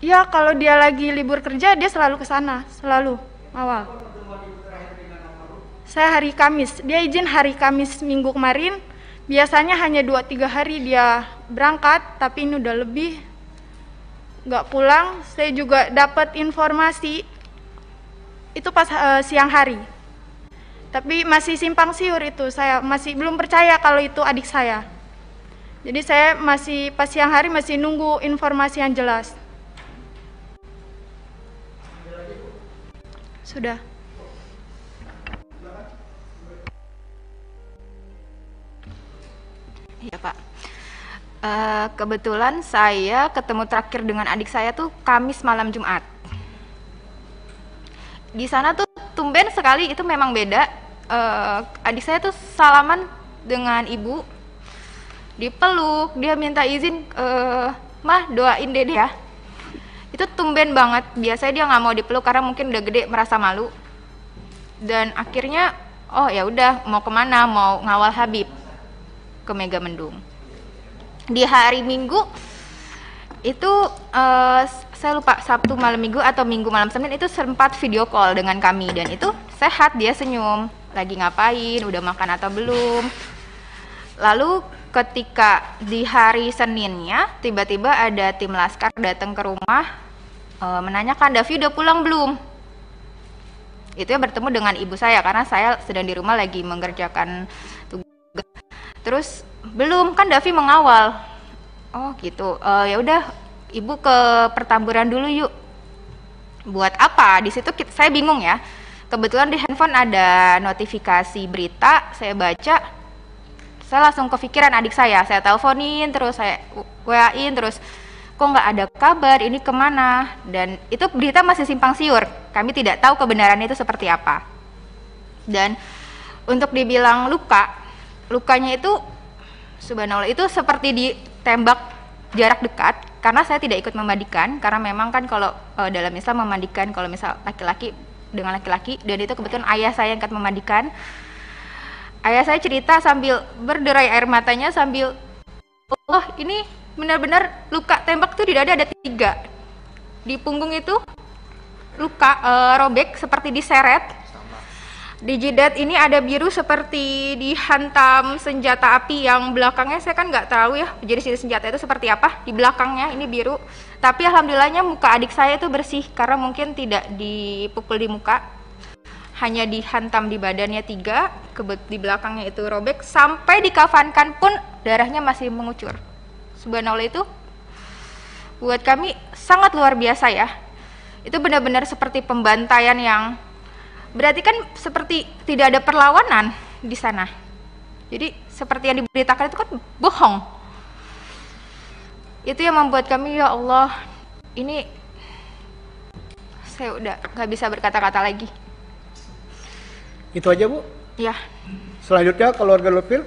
Dia kalau dia lagi libur kerja dia selalu ke sana, selalu awal. Saya hari Kamis, dia izin hari Kamis minggu kemarin. Biasanya hanya 2-3 hari dia berangkat, tapi ini udah lebih nggak pulang. Saya juga dapat informasi itu pas siang hari, tapi masih simpang siur itu. Saya masih belum percaya kalau itu adik saya. Jadi saya masih pas siang hari masih nunggu informasi yang jelas. Sudah. Iya Pak. Kebetulan saya ketemu terakhir dengan adik saya tuh Kamis malam Jumat. Di sana tuh tumben sekali, itu memang beda. Adik saya tuh salaman dengan ibu, dipeluk, dia minta izin, mah doain dede ya. Itu tumben banget. Biasanya dia nggak mau dipeluk karena mungkin udah gede merasa malu. Dan akhirnya, oh ya udah, mau kemana? Mau ngawal Habib ke Megamendung. Di hari Minggu itu saya lupa Sabtu malam Minggu atau Minggu malam Senin itu sempat video call dengan kami, dan itu sehat, dia senyum, lagi ngapain, udah makan atau belum. Lalu ketika di hari Seninnya tiba-tiba ada tim laskar datang ke rumah menanyakan Davi udah pulang belum. Itu ya bertemu dengan ibu saya karena saya sedang di rumah lagi mengerjakan tugas. Terus belum, kan Davi mengawal. Oh gitu. Ya udah, ibu ke pertamburan dulu yuk. Buat apa? Di situ saya bingung ya. Kebetulan di handphone ada notifikasi berita, saya baca. Saya langsung kepikiran adik saya teleponin, terus saya WA-in, terus kok nggak ada kabar, ini kemana? Dan itu berita masih simpang siur, kami tidak tahu kebenarannya itu seperti apa. Dan untuk dibilang lukanya itu subhanallah itu seperti ditembak jarak dekat, karena saya tidak ikut memandikan, karena memang kan kalau dalam Islam memandikan kalau misal laki-laki dengan laki-laki, dan itu kebetulan ayah saya yang akan memandikan. Ayah saya cerita sambil berderai air matanya, sambil Allah, ini benar-benar luka tembak tuh di dada ada 3, di punggung itu luka robek seperti diseret, di jidat ini ada biru seperti dihantam senjata api, yang belakangnya saya kan nggak tahu ya jenis senjata itu seperti apa, di belakangnya ini biru. Tapi alhamdulillahnya muka adik saya itu bersih karena mungkin tidak dipukul di muka, hanya dihantam di badannya 3, di belakangnya itu robek, sampai dikafankan pun darahnya masih mengucur. Subhanallah, itu buat kami sangat luar biasa ya. Itu benar-benar seperti pembantaian yang berarti kan seperti tidak ada perlawanan di sana. Jadi seperti yang diberitakan itu kan bohong. Itu yang membuat kami, ya Allah, ini saya udah nggak bisa berkata-kata lagi. Itu aja Bu? Ya. Selanjutnya keluarga Lutfil,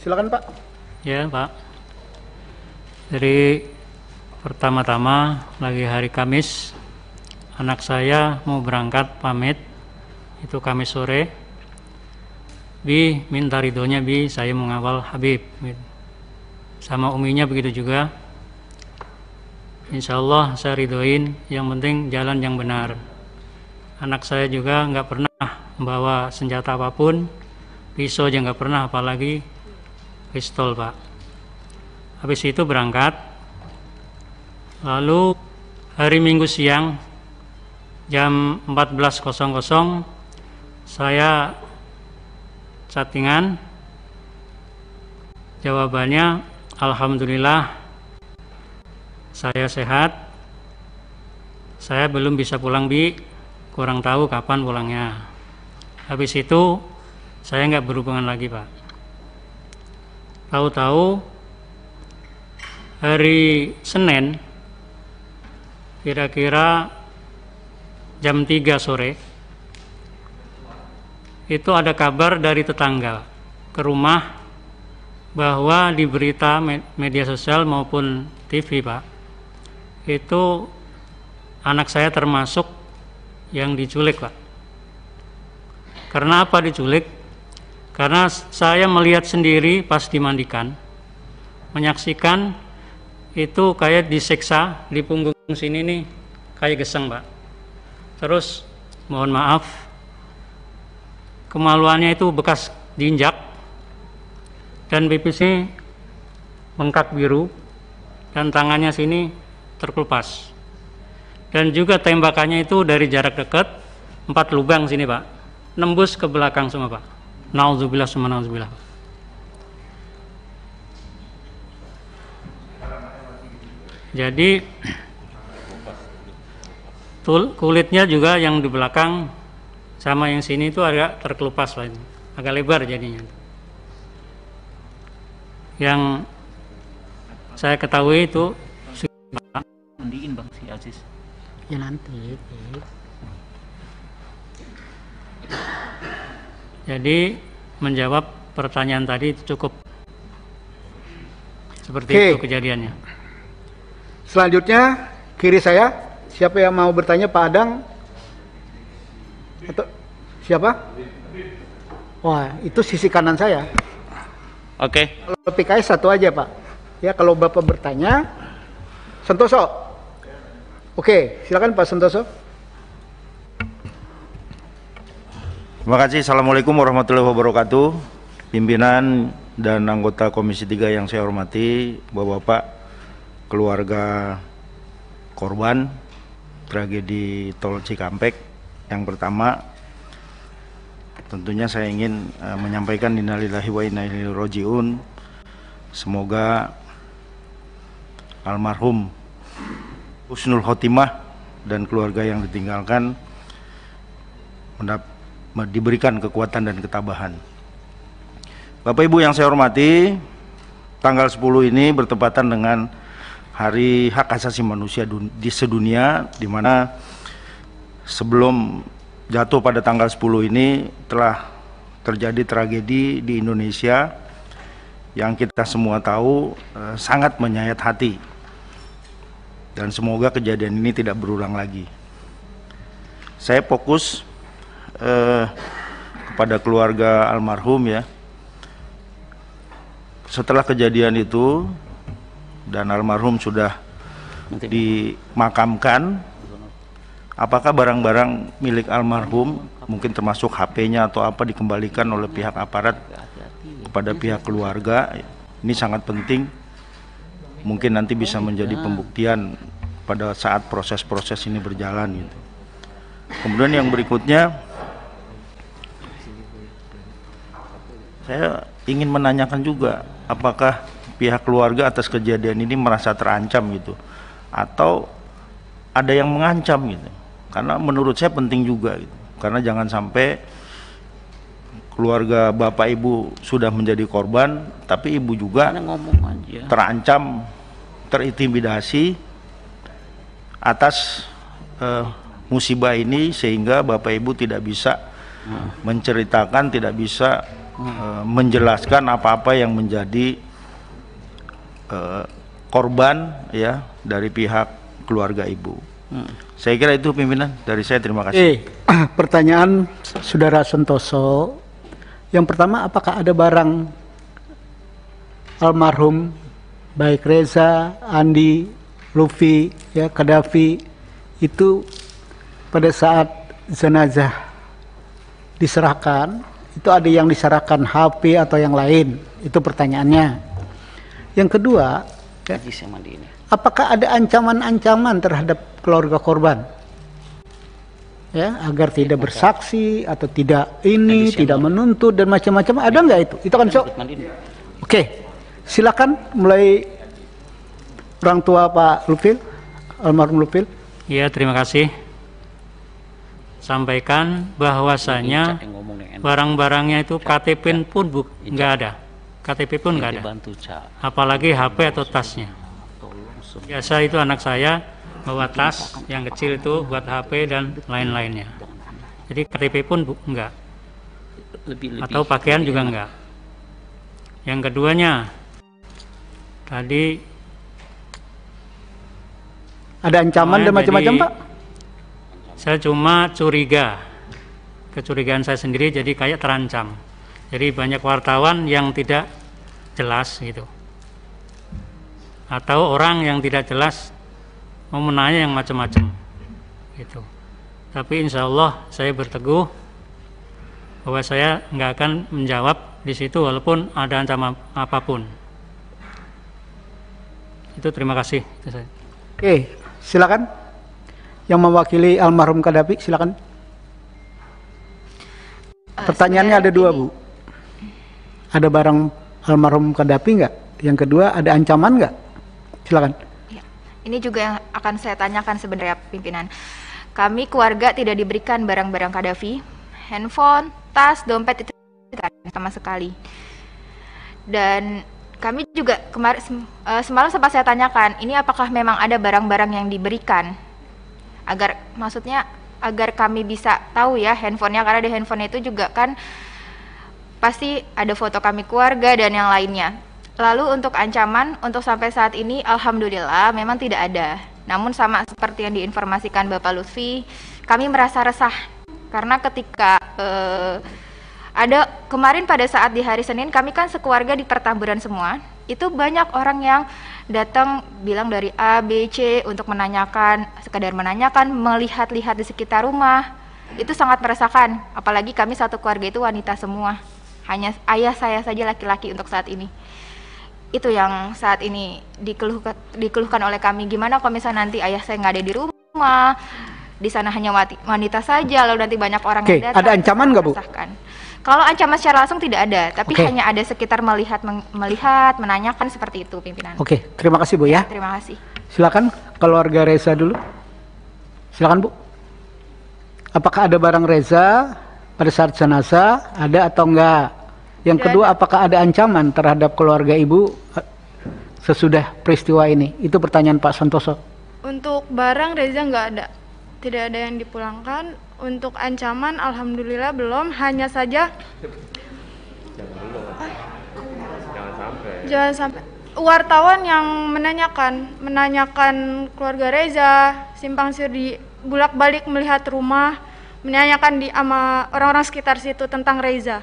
silakan Pak. Ya Pak. Jadi pertama-tama lagi hari Kamis, anak saya mau berangkat pamit, itu Kamis sore. Bi minta ridhonya Bi, saya mengawal Habib. Sama uminya begitu juga. Insya Allah saya ridhoin, yang penting jalan yang benar. Anak saya juga nggak pernah membawa senjata apapun, pisau aja nggak pernah, apalagi pistol Pak. Habis itu berangkat. Lalu hari Minggu siang jam 14.00 saya chattingan, jawabannya alhamdulillah saya sehat, saya belum bisa pulang Bi, kurang tahu kapan pulangnya. Habis itu saya nggak berhubungan lagi Pak. Tahu-tahu hari Senin kira-kira jam 3 sore itu ada kabar dari tetangga ke rumah bahwa di berita media sosial maupun TV Pak, itu anak saya termasuk yang diculik Pak. Karena apa diculik? Karena saya melihat sendiri pas dimandikan, menyaksikan itu kayak disiksa di punggung sini nih, kayu geseng, Pak. Terus mohon maaf, kemaluannya itu bekas diinjak dan pipisnya bengkak biru dan tangannya sini terkelupas. Dan juga tembakannya itu dari jarak dekat 4 lubang sini, Pak. Nembus ke belakang semua, Pak. Nauzubillah summa nauzubillah. Jadi kulitnya juga yang di belakang sama yang sini itu agak terkelupas lah, agak lebar jadinya. Yang saya ketahui itu mandiin Bang si Aziz. Ya nanti. Jadi menjawab pertanyaan tadi itu cukup seperti Oke. itu kejadiannya. Selanjutnya kiri saya, siapa yang mau bertanya? Pak Adang atau siapa? Wah, itu sisi kanan saya. Oke. Kalau PKS satu aja, Pak. Ya, kalau Bapak bertanya, Santoso. Oke, silakan Pak Santoso. Terima kasih. Assalamualaikum warahmatullahi wabarakatuh. Pimpinan dan anggota Komisi 3 yang saya hormati, Bapak-bapak, keluarga korban tragedi Tol Cikampek. Yang pertama, tentunya saya ingin menyampaikan innalillahi wa inna ilaihi rajiun. Semoga almarhum husnul khotimah dan keluarga yang ditinggalkan diberikan kekuatan dan ketabahan. Bapak Ibu yang saya hormati, tanggal 10 ini bertepatan dengan Hari Hak Asasi Manusia di sedunia, di mana sebelum jatuh pada tanggal 10 ini telah terjadi tragedi di Indonesia yang kita semua tahu sangat menyayat hati, dan semoga kejadian ini tidak berulang lagi. Saya fokus kepada keluarga almarhum ya. Setelah kejadian itu dan almarhum sudah dimakamkan, apakah barang-barang milik almarhum, mungkin termasuk HP-nya atau apa, dikembalikan oleh pihak aparat kepada pihak keluarga? Ini sangat penting, mungkin nanti bisa menjadi pembuktian pada saat proses-proses ini berjalan gitu. Kemudian yang berikutnya, saya ingin menanyakan juga, apakah pihak keluarga atas kejadian ini merasa terancam gitu, atau ada yang mengancam gitu? Karena menurut saya penting juga gitu, karena jangan sampai keluarga bapak ibu sudah menjadi korban, tapi ibu juga terancam, terintimidasi atas musibah ini, sehingga bapak ibu tidak bisa menceritakan, tidak bisa menjelaskan apa-apa yang menjadi korban ya dari pihak keluarga ibu. Saya kira itu pimpinan dari saya, terima kasih. Pertanyaan Saudara Santoso. Yang pertama, apakah ada barang almarhum baik Reza, Andi, Lufi, ya, Kadafi itu pada saat jenazah diserahkan, itu ada yang diserahkan HP atau yang lain? Itu pertanyaannya. Yang kedua, ya, apakah ada ancaman-ancaman terhadap keluarga korban, ya, agar tidak bersaksi atau tidak ini, tidak menuntut dan macam-macam? Ada nggak itu? Itu kan Oke, silakan mulai orang tua Pak Lupil, almarhum Lupil. Ya, terima kasih. Sampaikan bahwasanya barang-barangnya itu KTP pun nggak ada. KTP pun nggak ada, apalagi HP atau tasnya. Biasa itu anak saya bawa tas yang kecil itu buat HP dan lain-lainnya. Jadi KTP pun enggak, atau pakaian juga enggak. Yang keduanya, tadi ada ancaman dan macam-macam, Pak? Saya cuma curiga, kecurigaan saya sendiri, jadi kayak terancam. Jadi banyak wartawan yang tidak jelas gitu, atau orang yang tidak jelas mau menanya yang macam-macam. gitu. Tapi insya Allah saya berteguh bahwa saya nggak akan menjawab di situ walaupun ada ancaman apapun. Itu terima kasih. Itu saya. Oke, silakan. Yang mewakili almarhum Qaddafi, silakan. Pertanyaannya ada dua, Bu. Ada barang almarhum Qaddafi nggak? Yang kedua, ada ancaman nggak? Silakan. Ya, ini juga yang akan saya tanyakan sebenarnya pimpinan. Kami keluarga tidak diberikan barang-barang Qaddafi, handphone, tas, dompet itu tidak sama sekali. Dan kami juga semalam sempat saya tanyakan, ini apakah memang ada barang-barang yang diberikan? Maksudnya agar kami bisa tahu ya handphonenya, karena di handphone itu juga kan pasti ada foto kami keluarga dan yang lainnya. Lalu untuk ancaman, untuk sampai saat ini alhamdulillah memang tidak ada. Namun sama seperti yang diinformasikan Bapak Lutfi, kami merasa resah karena ketika ada kemarin pada saat di hari Senin kami kan sekeluarga di Pertamburan semua, itu banyak orang yang datang bilang dari A, B, C untuk menanyakan, sekedar menanyakan, melihat-lihat di sekitar rumah. Itu sangat meresahkan, apalagi kami satu keluarga itu wanita semua. Hanya ayah saya saja laki-laki untuk saat ini. Itu yang saat ini dikeluhkan oleh kami. Gimana kalau misalnya nanti ayah saya nggak ada di rumah, di sana hanya wanita saja, lalu nanti banyak orang yang datang. Ada ancaman nggak, Bu? Kalau ancaman secara langsung tidak ada, tapi hanya ada sekitar melihat, menanyakan seperti itu, pimpinan. Oke, terima kasih, Bu ya. Terima kasih. Silakan keluarga Reza dulu. Silakan, Bu. Apakah ada barang Reza pada saat jenazah, ada atau enggak? Yang kedua, apakah ada ancaman terhadap keluarga Ibu sesudah peristiwa ini? Itu pertanyaan Pak Santoso. Untuk barang Reza nggak ada, tidak ada yang dipulangkan. Untuk ancaman alhamdulillah belum, hanya saja jangan sampai wartawan yang menanyakan keluarga Reza, simpang siur di bolak-balik melihat rumah, menanyakan sama orang-orang sekitar situ tentang Reza.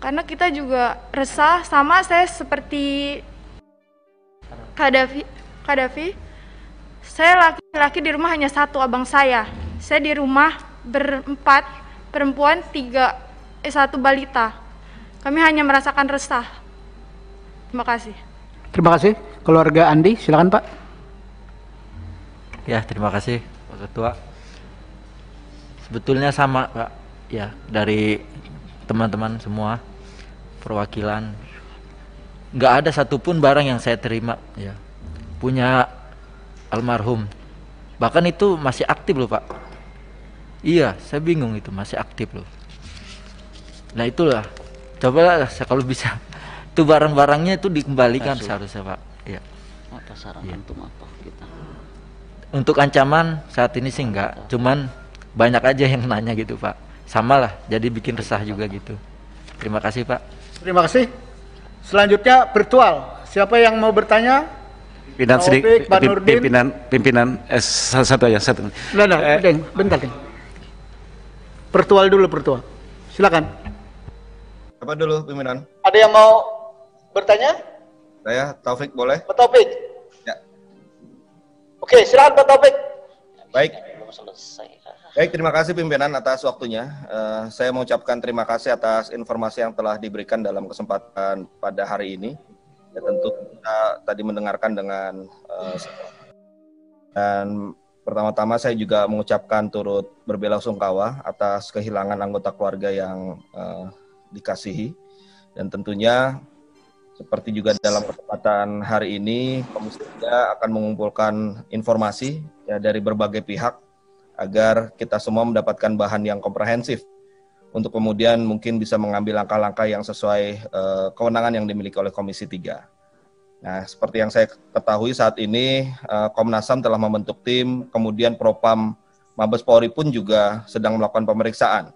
Karena kita juga resah, sama saya seperti Qaddafi. Saya laki-laki di rumah hanya satu, abang saya. Saya di rumah berempat, perempuan satu balita. Kami hanya merasakan resah. Terima kasih. Terima kasih. Keluarga Andi, silakan Pak. Ya, terima kasih Pak Ketua. Sebetulnya sama Pak, ya, dari teman-teman semua perwakilan. Nggak ada satupun barang yang saya terima, ya, punya almarhum. Bahkan itu masih aktif loh Pak. Iya, saya bingung itu masih aktif loh. Nah itulah, cobalah kalau bisa itu barang-barangnya itu dikembalikan seharusnya Pak. Iya. Ya. Untuk ancaman saat ini sih enggak, cuman banyak aja yang nanya gitu Pak. Sama lah, jadi bikin resah juga gitu. Terima kasih Pak. Terima kasih. Selanjutnya virtual. Siapa yang mau bertanya? Pimpinan satu aja satu. Bentar. Virtual dulu, virtual. Silakan. Apa dulu pimpinan? Ada yang mau bertanya? Saya Taufik, boleh? Pak Taufik. Ya. Oke, silakan Pak Taufik. Baik. Baik, terima kasih pimpinan atas waktunya. Saya mengucapkan terima kasih atas informasi yang telah diberikan dalam kesempatan pada hari ini. Ya, tentu kita tadi mendengarkan dengan dan pertama-tama saya juga mengucapkan turut berbelasungkawa atas kehilangan anggota keluarga yang dikasihi, dan tentunya seperti juga dalam kesempatan hari ini Komisi 3 akan mengumpulkan informasi ya dari berbagai pihak agar kita semua mendapatkan bahan yang komprehensif untuk kemudian mungkin bisa mengambil langkah-langkah yang sesuai kewenangan yang dimiliki oleh Komisi 3. Nah, seperti yang saya ketahui saat ini Komnas HAM telah membentuk tim, kemudian Propam Mabes Polri pun juga sedang melakukan pemeriksaan.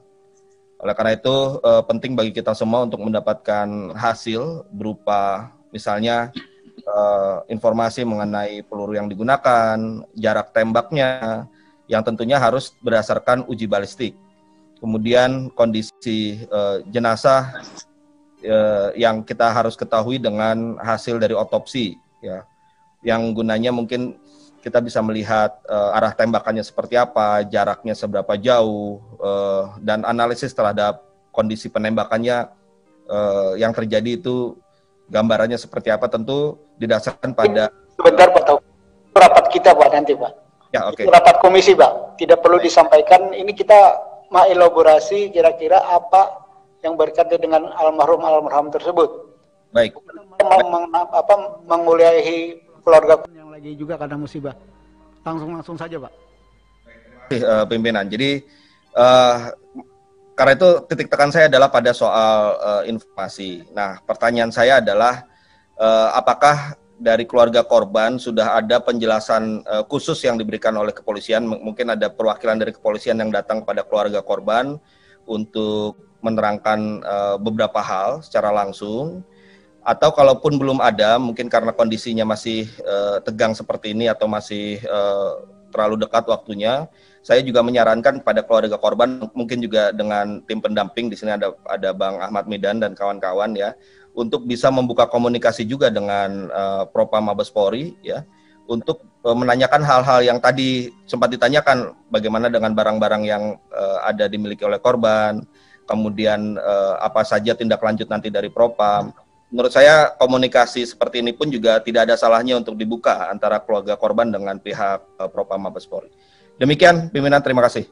Oleh karena itu penting bagi kita semua untuk mendapatkan hasil berupa misalnya informasi mengenai peluru yang digunakan, jarak tembaknya, yang tentunya harus berdasarkan uji balistik. Kemudian kondisi jenazah yang kita harus ketahui dengan hasil dari otopsi, ya, yang gunanya mungkin kita bisa melihat arah tembakannya seperti apa, jaraknya seberapa jauh, dan analisis terhadap kondisi penembakannya yang terjadi itu gambarannya seperti apa, tentu didasarkan pada... Sebentar Pak Taufik, rapat kita Pak nanti Pak. Ya, oke. Itu rapat komisi Pak, tidak perlu disampaikan, ini kita mengelaborasi kira-kira apa yang berkaitan dengan almarhum tersebut. Baik. Menguliahi keluarga yang lagi juga karena musibah. Langsung saja Pak. Pimpinan. Jadi karena itu titik tekan saya adalah pada soal informasi. Nah, pertanyaan saya adalah apakah dari keluarga korban sudah ada penjelasan khusus yang diberikan oleh kepolisian? Mungkin ada perwakilan dari kepolisian yang datang pada keluarga korban untuk menerangkan beberapa hal secara langsung, atau kalaupun belum ada, mungkin karena kondisinya masih tegang seperti ini atau masih terlalu dekat waktunya, saya juga menyarankan pada keluarga korban, mungkin juga dengan tim pendamping, di sini ada Bang Ahmad Midan dan kawan-kawan ya, untuk bisa membuka komunikasi juga dengan Propam Mabes Polri ya, untuk menanyakan hal-hal yang tadi sempat ditanyakan, bagaimana dengan barang-barang yang ada dimiliki oleh korban, kemudian apa saja tindak lanjut nanti dari Propam. Menurut saya komunikasi seperti ini pun juga tidak ada salahnya untuk dibuka antara keluarga korban dengan pihak Propam Mabes Polri. Demikian pimpinan, terima kasih.